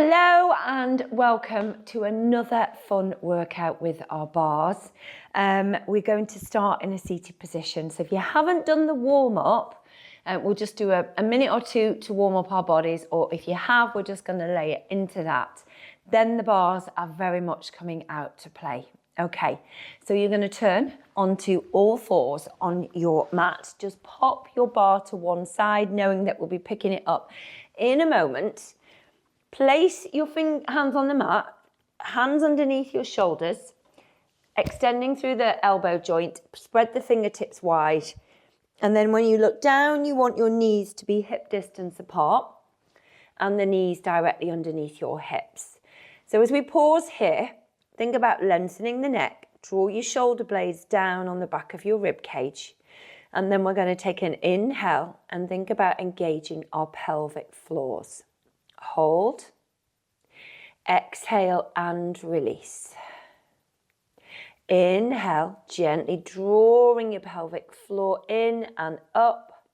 Hello and welcome to another fun workout with our bars. We're going to start in a seated position. So if you haven't done the warm-up, we'll just do a minute or two to warm up our bodies, or if you have, we're just going to lay it into that. Then the bars are very much coming out to play. Okay, so you're going to turn onto all fours on your mat. Just pop your bar to one side, knowing that we'll be picking it up in a moment. Place your hands on the mat, hands underneath your shoulders, extending through the elbow joint, spread the fingertips wide. And then when you look down, you want your knees to be hip distance apart and the knees directly underneath your hips. So as we pause here, think about lengthening the neck, draw your shoulder blades down on the back of your rib cage. And then we're going to take an inhale and think about engaging our pelvic floors. Hold, exhale and release. Inhale, gently drawing your pelvic floor in and up.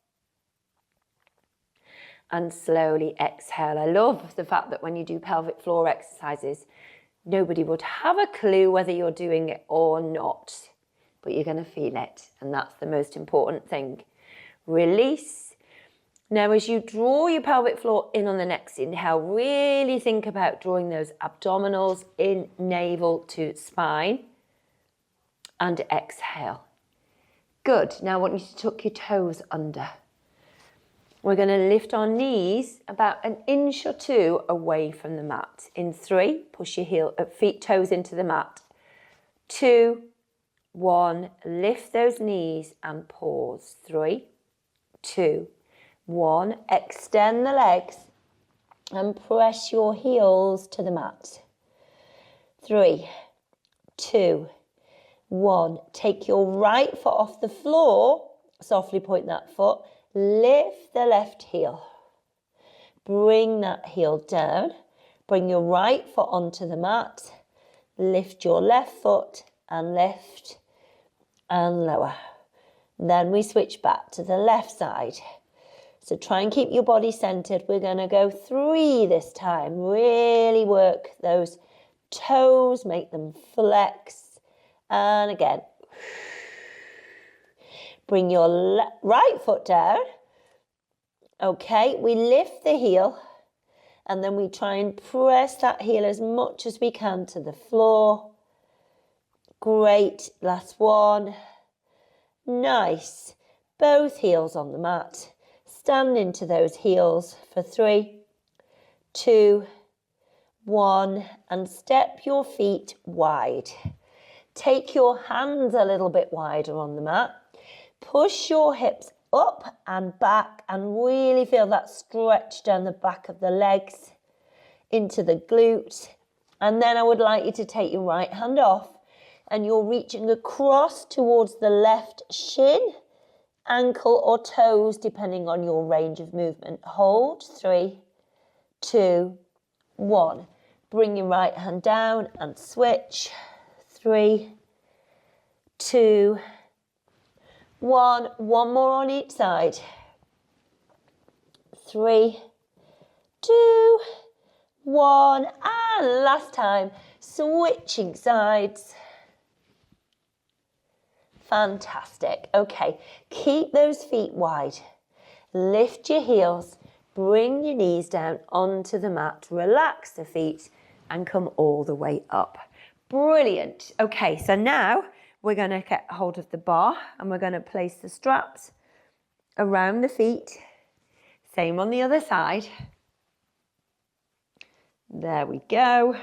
And slowly exhale. I love the fact that when you do pelvic floor exercises, nobody would have a clue whether you're doing it or not, but you're going to feel it. And that's the most important thing. Release. Now, as you draw your pelvic floor in on the next inhale, really think about drawing those abdominals in, navel to spine, and exhale. Good. Now I want you to tuck your toes under. We're going to lift our knees about an inch or two away from the mat. In 3, push your toes into the mat. 2, 1, lift those knees and pause. 3, 2, 1, extend the legs and press your heels to the mat. 3, 2, 1. Take your right foot off the floor, softly point that foot, lift the left heel. Bring that heel down, bring your right foot onto the mat, lift your left foot and lift and lower. Then we switch back to the left side. So try and keep your body centered. We're going to go 3 this time. Really work those toes, make them flex. And again, bring your right foot down. Okay, we lift the heel and then we try and press that heel as much as we can to the floor. Great, last one. Nice. Both heels on the mat. Stand into those heels for 3, 2, 1, and step your feet wide. Take your hands a little bit wider on the mat. Push your hips up and back and really feel that stretch down the back of the legs into the glute. And then I would like you to take your right hand off and you're reaching across towards the left shin, ankle or toes, depending on your range of movement. Hold. 3, 2, 1. Bring your right hand down and switch. 3, 2, 1. One more on each side. 3, 2, 1. And last time, switching sides. Fantastic. Okay, keep those feet wide. Lift your heels, bring your knees down onto the mat, relax the feet and come all the way up. Brilliant. Okay, so now we're going to get hold of the bar and we're going to place the straps around the feet. Same on the other side. There we go.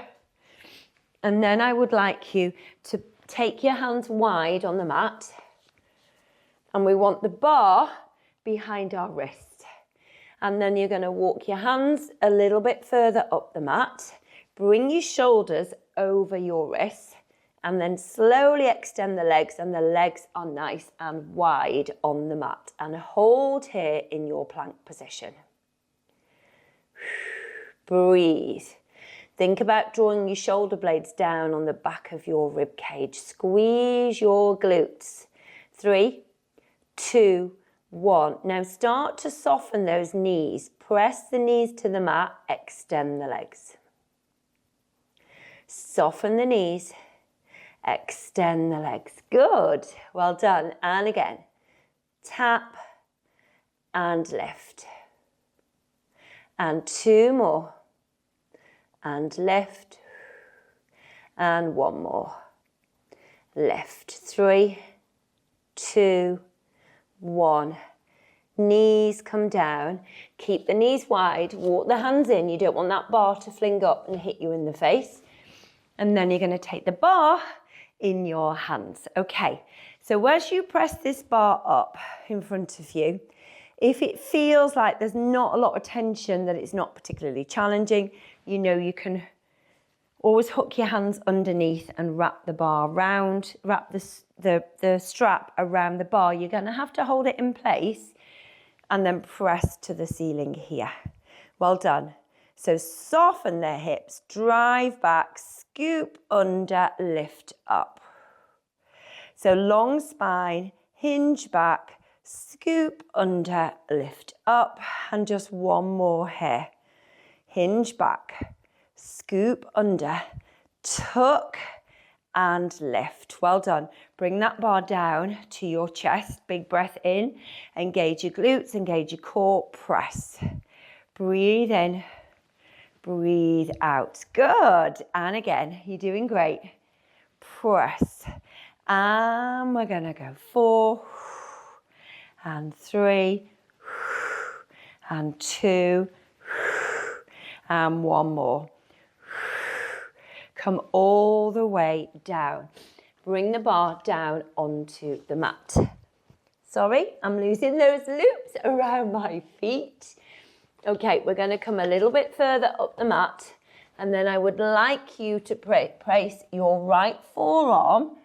And then I would like you to take your hands wide on the mat and we want the bar behind our wrist. And then you're going to walk your hands a little bit further up the mat, bring your shoulders over your wrists and then slowly extend the legs, and the legs are nice and wide on the mat, and hold here in your plank position. Breathe. Think about drawing your shoulder blades down on the back of your rib cage. Squeeze your glutes. 3, 2, 1. Now start to soften those knees. Press the knees to the mat. Extend the legs. Soften the knees. Extend the legs. Good. Well done. And again. Tap and lift. And 2 more. And lift. And 1 more. Lift. 3, 2, 1. Knees come down. Keep the knees wide. Walk the hands in. You don't want that bar to fling up and hit you in the face. And then you're going to take the bar in your hands. Okay, so as you press this bar up in front of you, if it feels like there's not a lot of tension, that it's not particularly challenging, you know you can always hook your hands underneath and wrap the bar around, wrap the strap around the bar. You're going to have to hold it in place and then press to the ceiling here. Well done. So soften the hips, drive back, scoop under, lift up. So long spine, hinge back, scoop under, lift up, and just 1 more here. Hinge back, scoop under, tuck and lift. Well done. Bring that bar down to your chest. Big breath in. Engage your glutes, engage your core, press. Breathe in, breathe out. Good. And again, you're doing great. Press. And we're going to go 4 and 3 and 2 and 1 more. Come all the way down. Bring the bar down onto the mat. Sorry, I'm losing those loops around my feet. Okay, we're going to come a little bit further up the mat, and then I would like you to place your right forearm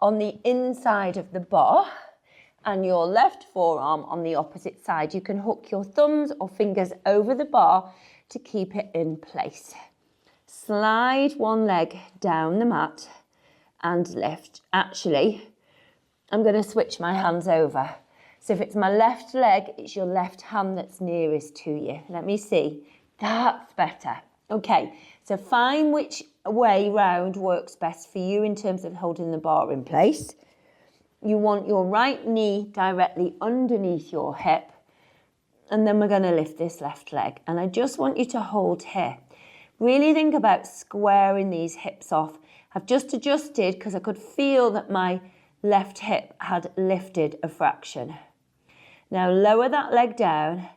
on the inside of the bar and your left forearm on the opposite side. You can hook your thumbs or fingers over the bar to keep it in place. Slide one leg down the mat and lift. Actually, I'm going to switch my hands over. So if it's my left leg, it's your left hand that's nearest to you. Let me see. That's better. Okay, so find which way round works best for you in terms of holding the bar in place. You want your right knee directly underneath your hip. And then we're going to lift this left leg. And I just want you to hold here. Really think about squaring these hips off. I've just adjusted because I could feel that my left hip had lifted a fraction. Now lower that leg down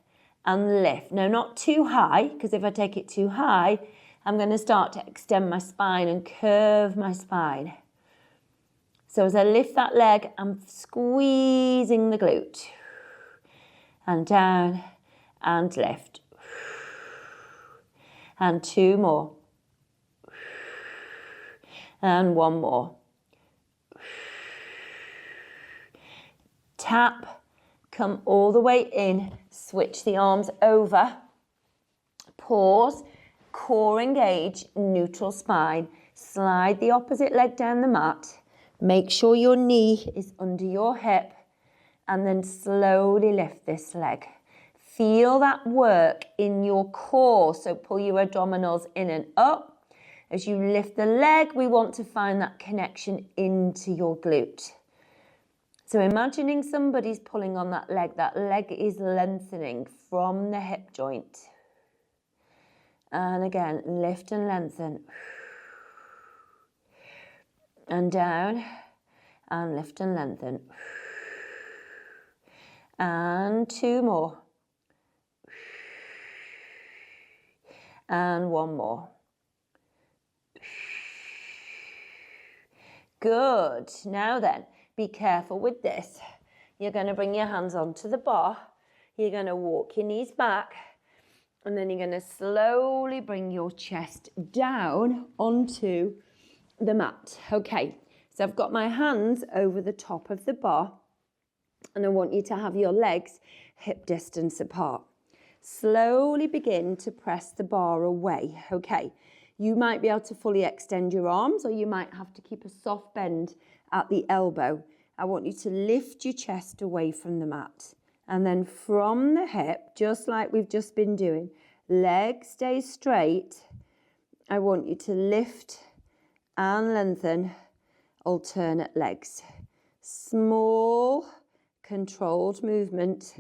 and lift. Now not too high, because if I take it too high, I'm going to start to extend my spine and curve my spine. So as I lift that leg, I'm squeezing the glute. And down and lift. And 2 more. And 1 more. Tap, come all the way in, switch the arms over, pause, core engage, neutral spine, slide the opposite leg down the mat, make sure your knee is under your hip, and then slowly lift this leg. Feel that work in your core, so pull your abdominals in and up. As you lift the leg, we want to find that connection into your glute. So imagining somebody's pulling on that leg is lengthening from the hip joint. And again, lift and lengthen. And down, and lift and lengthen. And 2 more. And 1 more. Good. Now then, be careful with this. You're going to bring your hands onto the bar. You're going to walk your knees back. And then you're going to slowly bring your chest down onto the mat. Okay, so I've got my hands over the top of the bar. And I want you to have your legs hip distance apart. Slowly begin to press the bar away. Okay, you might be able to fully extend your arms, or you might have to keep a soft bend at the elbow. I want you to lift your chest away from the mat. And then from the hip, just like we've just been doing, leg stays straight. I want you to lift and lengthen, alternate legs. Small, controlled movement,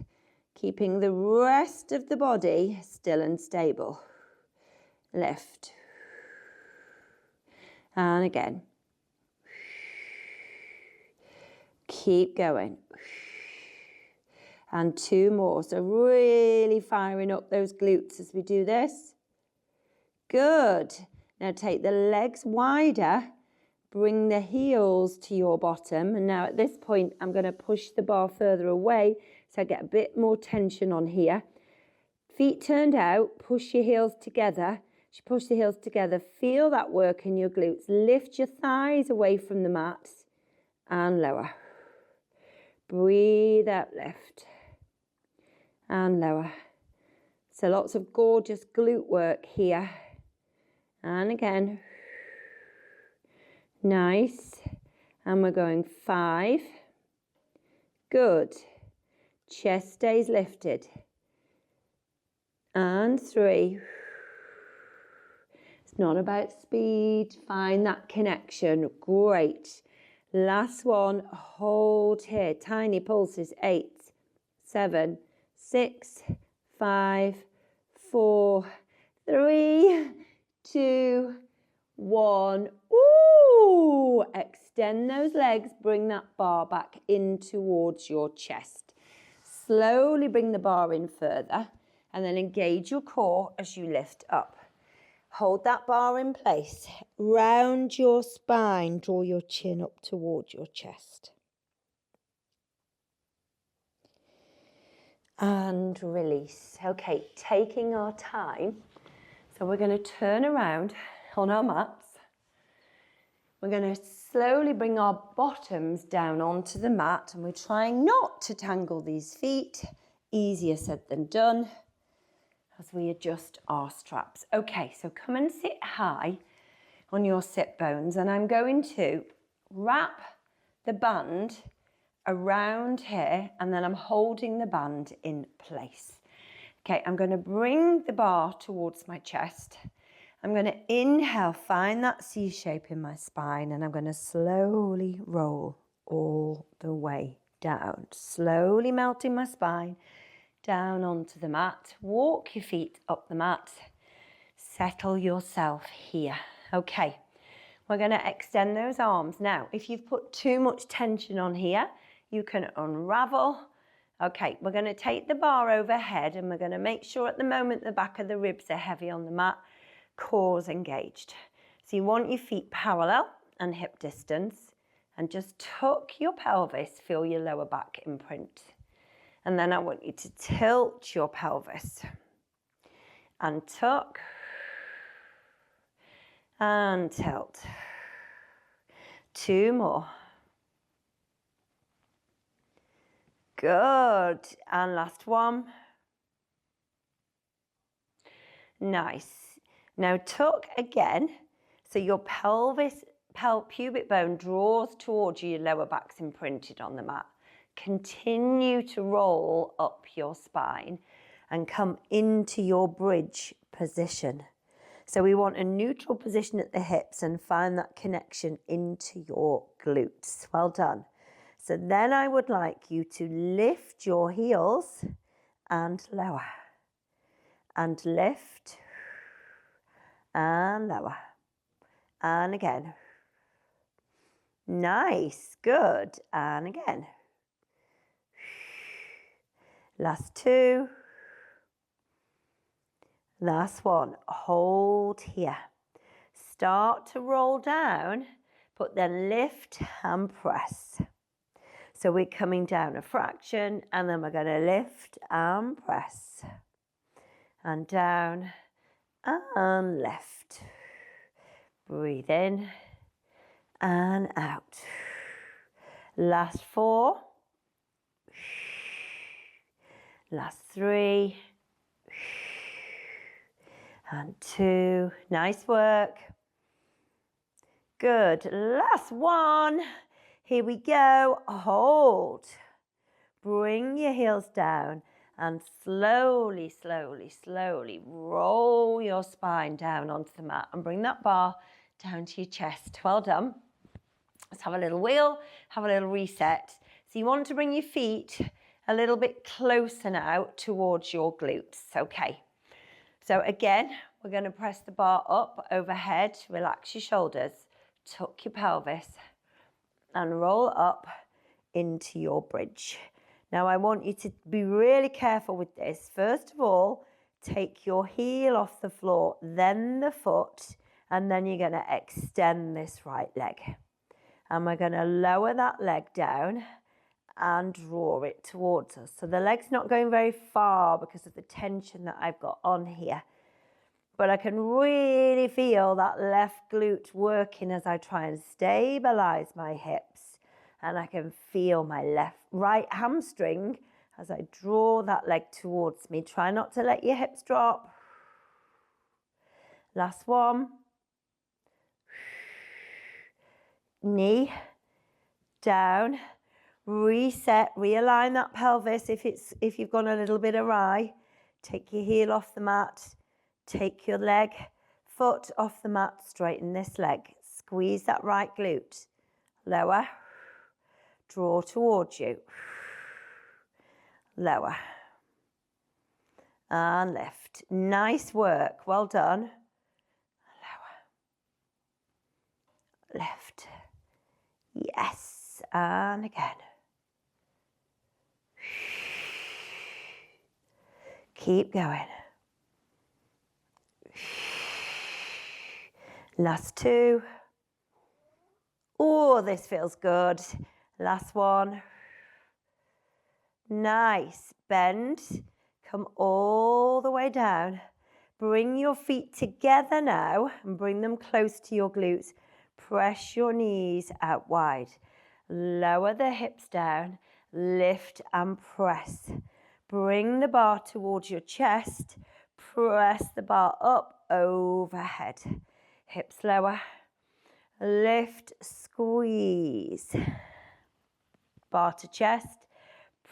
keeping the rest of the body still and stable. Lift. And again. Keep going. And 2 more. So really firing up those glutes as we do this. Good. Now take the legs wider. Bring the heels to your bottom. And now at this point, I'm going to push the bar further away so I get a bit more tension on here. Feet turned out. Push your heels together. As you push the heels together, feel that work in your glutes. Lift your thighs away from the mat and lower. Breathe out, lift. And lower. So lots of gorgeous glute work here. And again. Nice. And we're going 5. Good. Chest stays lifted. And 3. It's not about speed. Find that connection. Great. Last one. Hold here. Tiny pulses. 8, 7, 6, 5, 4, 3, 2, 1. Ooh! Extend those legs. Bring that bar back in towards your chest. Slowly bring the bar in further and then engage your core as you lift up. Hold that bar in place. Round your spine. Draw your chin up towards your chest. And release. Okay, taking our time. So we're going to turn around on our mats. We're going to slowly bring our bottoms down onto the mat, and we're trying not to tangle these feet. Easier said than done as we adjust our straps. Okay, so come and sit high on your sit bones, and I'm going to wrap the band around here, and then I'm holding the band in place. Okay, I'm going to bring the bar towards my chest. I'm going to inhale, find that C shape in my spine, and I'm going to slowly roll all the way down. Slowly melting my spine down onto the mat. Walk your feet up the mat. Settle yourself here. Okay, we're going to extend those arms. Now, if you've put too much tension on here, you can unravel. Okay, we're going to take the bar overhead, and we're going to make sure at the moment the back of the ribs are heavy on the mat. Core's engaged. So you want your feet parallel and hip distance, and just tuck your pelvis, feel your lower back imprint. And then I want you to tilt your pelvis and tuck and tilt. 2 more. Good. And last one. Nice. Now tuck again, so your pubic bone draws towards you, your lower back's imprinted on the mat. Continue to roll up your spine and come into your bridge position. So we want a neutral position at the hips and find that connection into your glutes. Well done. So then I would like you to lift your heels and lower. And lift. And lower. And again. Nice. Good. And again. Last 2. Last 1. Hold here. Start to roll down, but then lift and press. So we're coming down a fraction, and then we're going to lift and press. And down. And lift. Breathe in and out. Last 4. Last 3. And 2. Nice work. Good. Last 1. Here we go. Hold. Bring your heels down. And slowly, slowly, slowly roll your spine down onto the mat and bring that bar down to your chest. Well done. Let's have a little wheel, have a little reset. So you want to bring your feet a little bit closer now towards your glutes. Okay. So again, we're going to press the bar up overhead, relax your shoulders, tuck your pelvis, and roll up into your bridge. Now I want you to be really careful with this. First of all, take your heel off the floor, then the foot, and then you're going to extend this right leg. And we're going to lower that leg down and draw it towards us. So the leg's not going very far because of the tension that I've got on here. But I can really feel that left glute working as I try and stabilize my hips. And I can feel my right hamstring as I draw that leg towards me. Try not to let your hips drop. Last one. Knee down. Reset, realign that pelvis if you've gone a little bit awry. Take your heel off the mat. Take your foot off the mat, straighten this leg. Squeeze that right glute. Lower. Draw towards you. Lower. And lift. Nice work. Well done. Lower. Lift. Yes. And again. Keep going. Last two. Oh, this feels good. Last one. Nice. Bend. Come all the way down. Bring your feet together now and bring them close to your glutes. Press your knees out wide. Lower the hips down. Lift and press. Bring the bar towards your chest. Press the bar up overhead. Hips lower. Lift, squeeze. Bar to chest.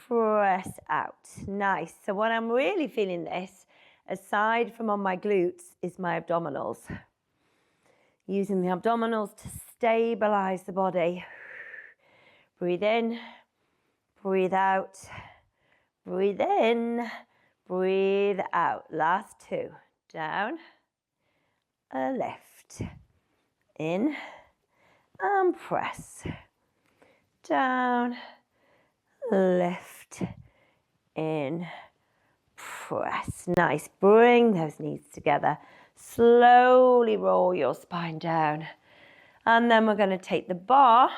Press out. Nice. So when I'm really feeling this, aside from on my glutes, is my abdominals. Using the abdominals to stabilize the body. Breathe in. Breathe out. Breathe in. Breathe out. Last two. Down. A lift. In. And press. Down. Lift. In. Press. Nice. Bring those knees together. Slowly roll your spine down. And then we're going to take the bar.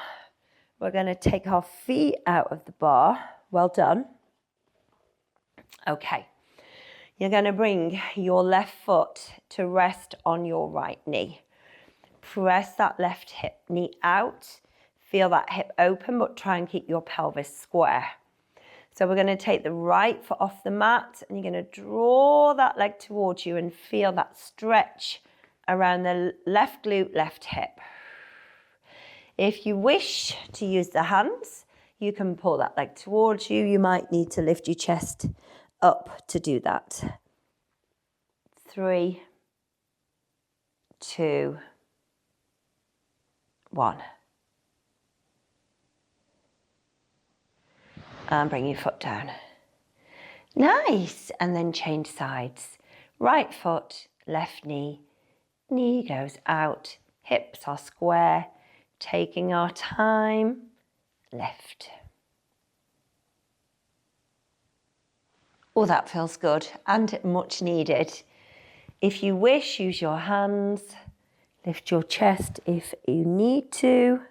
We're going to take our feet out of the bar. Well done. Okay. You're going to bring your left foot to rest on your right knee. Press that left knee out. Feel that hip open, but try and keep your pelvis square. So we're going to take the right foot off the mat and you're going to draw that leg towards you and feel that stretch around the left glute, left hip. If you wish to use the hands, you can pull that leg towards you. You might need to lift your chest up to do that. 3, 2, 1. And bring your foot down. Nice. And then change sides. Right foot, left knee. Knee goes out. Hips are square. Taking our time. Lift. Oh, that feels good and much needed. If you wish, use your hands. Lift your chest if you need to.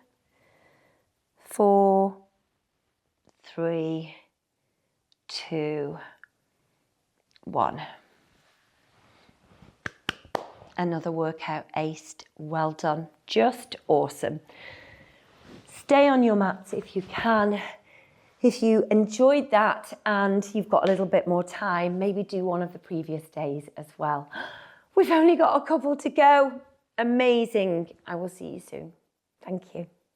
4, 3, 2, 1. Another workout aced. Well done. Just awesome. Stay on your mats if you can. If you enjoyed that and you've got a little bit more time, maybe do one of the previous days as well. We've only got a couple to go. Amazing. I will see you soon. Thank you.